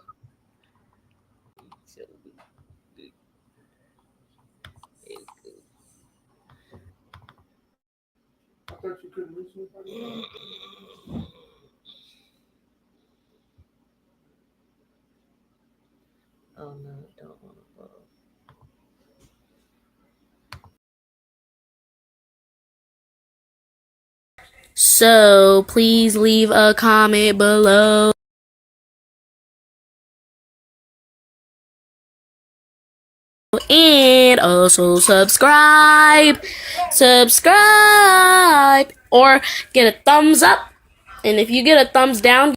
Oh no, I don't want to follow. So please leave a comment below. And also subscribe, or get a thumbs up. And if you get a thumbs down,